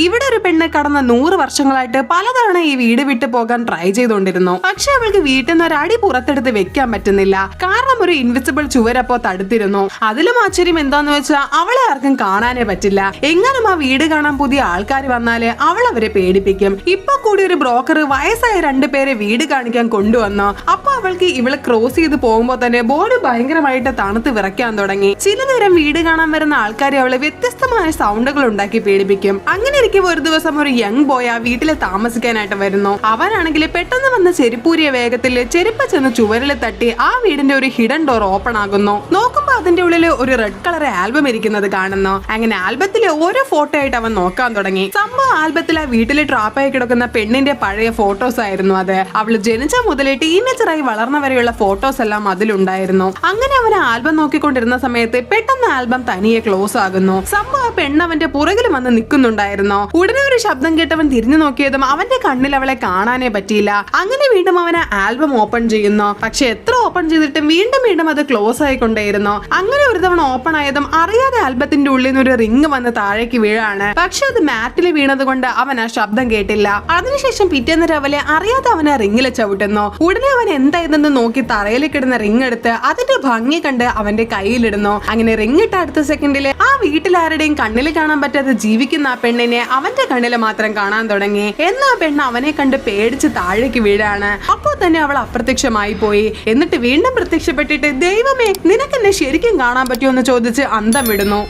ഇവിടെ ഒരു പെണ്ണ് കടന്ന 100 വർഷങ്ങളായിട്ട് പലതവണ ഈ വീട് വിട്ടു പോകാൻ ട്രൈ ചെയ്തുകൊണ്ടിരുന്നു. പക്ഷെ അവൾക്ക് വീട്ടിൽ നിന്ന് ഒരു അടി പുറത്തെടുത്ത് വെക്കാൻ പറ്റുന്നില്ല. കാരണം ഒരു ഇൻവിസിബിൾ ചുവരപ്പോ തടുത്തിരുന്നു. അതിലും ആശ്ചര്യം എന്താന്ന് വെച്ചാൽ അവളെ ആർക്കും കാണാനേ പറ്റില്ല. എങ്ങനും ആ വീട് കാണാൻ പുതിയ ആൾക്കാർ വന്നാല് അവൾ അവരെ പേടിപ്പിക്കും. ഇപ്പൊ കൂടി ഒരു ബ്രോക്കർ വയസ്സായ 2 പേരെ വീട് കാണിക്കാൻ കൊണ്ടുവന്നു. അപ്പൊ അവൾക്ക് ഇവളെ ക്രോസ് ചെയ്ത് പോകുമ്പോ തന്നെ ബോഡി ഭയങ്കരമായിട്ട് തണുത്ത് വിറയ്ക്കാൻ തുടങ്ങി. ചില നേരം വീട് കാണാൻ വരുന്ന ആൾക്കാരെ അവളെ വ്യത്യസ്തമായ സൗണ്ടുകൾ ഉണ്ടാക്കി പേടിപ്പിക്കും. അങ്ങനെ ഇരിക്കും ഒരു ദിവസം ഒരു യങ് ബോയ് ആ വീട്ടിൽ താമസിക്കാനായിട്ട് വരുന്നു. അവനാണെങ്കിൽ പെട്ടെന്ന് വന്ന ചെരുപ്പൂരിയ വേഗത്തിൽ ചെരുപ്പ് ചെന്ന് ചുവരിൽ തട്ടി ആ വീടിന്റെ ഒരു ഹിഡൻ ഡോർ ഓപ്പൺ ആകുന്നു. നോക്കുമ്പോ അതിന്റെ ഉള്ളിൽ ഒരു റെഡ് കളർ ആൽബം ഇരിക്കുന്നത് കാണുന്നു. അങ്ങനെ ആൽബത്തിലെ ഓരോ ഫോട്ടോ ആയിട്ട് അവൻ നോക്കാൻ തുടങ്ങി. സംഭവം ആൽബത്തിൽ ആ വീട്ടിൽ ട്രാപ്പായി കിടക്കുന്ന പെണ്ണിന്റെ പഴയ ഫോട്ടോസ് ആയിരുന്നു അത്. അവള് ജനിച്ച മുതലേ ടീനേജറായി വളർന്ന വരെയുള്ള ഫോട്ടോസ് എല്ലാം അതിലുണ്ടായിരുന്നു. അങ്ങനെ അവൻ ആൽബം നോക്കിക്കൊണ്ടിരുന്ന സമയത്ത് പെട്ടെന്ന് ആൽബം തനിയെ ക്ലോസ് ആകുന്നു. സംഭവം ആ പെണ്ണ് അവന്റെ പുറകിൽ വന്ന് നിൽക്കുന്നുണ്ടായിരുന്നു. ഉടനെ ഒരു ശബ്ദം കേട്ടവൻ തിരിഞ്ഞു നോക്കിയതും അവന്റെ കണ്ണിൽ അവളെ കാണാനേ പറ്റിയില്ല. അങ്ങനെ വീണ്ടും അവന് ആൽബം ഓപ്പൺ ചെയ്യുന്നു. പക്ഷെ എത്ര ഓപ്പൺ ചെയ്തിട്ടും വീണ്ടും അത് ക്ലോസ് ആയിക്കൊണ്ടേയിരുന്നു. അങ്ങനെ ഒരു തവണ ഓപ്പൺ ആയതും അറിയാതെ ആൽബത്തിന്റെ ഉള്ളിൽ നിന്ന് ഒരു റിങ് വന്ന് താഴേക്ക് വീഴാണ്. പക്ഷെ അത് മാറ്റിൽ വീണത് കൊണ്ട് അവൻ ആ ശബ്ദം കേട്ടില്ല. അതിനുശേഷം പിറ്റേന്ന് രാവിലെ അറിയാതെ അവൻ ആ റിങ്ങിൽ ചവിട്ടുന്നു. ഉടനെ അവൻ എന്തായതെന്ന് നോക്കി തറയിൽ കിടന്ന റിങ് എടുത്ത് അതിന്റെ ഭംഗി കണ്ട് അവന്റെ കയ്യിലിടുന്നു. അങ്ങനെ റിങ് ഇട്ട അടുത്ത സെക്കൻഡില് ആ വീട്ടിലാരുടെയും കണ്ണിൽ കാണാൻ പറ്റാതെ ജീവിക്കുന്ന ആ പെണ്ണിനെ അവന്റെ കണ്ണിൽ മാത്രം കാണാൻ തുടങ്ങി. എന്നാ പെണ്ണ് അവനെ കണ്ട് പേടിച്ച് താഴേക്ക് വീഴാണ്. അപ്പോൾ തന്നെ അവൾ അപ്രത്യക്ഷമായി പോയി. എന്നിട്ട് വീണ്ടും പ്രത്യക്ഷപ്പെട്ടിട്ട് ദൈവമേ നിനക്കെന്നെ ശരിക്കും കാണാൻ പറ്റുമോ എന്ന് ചോദിച്ച് അന്തം വിടുന്നു.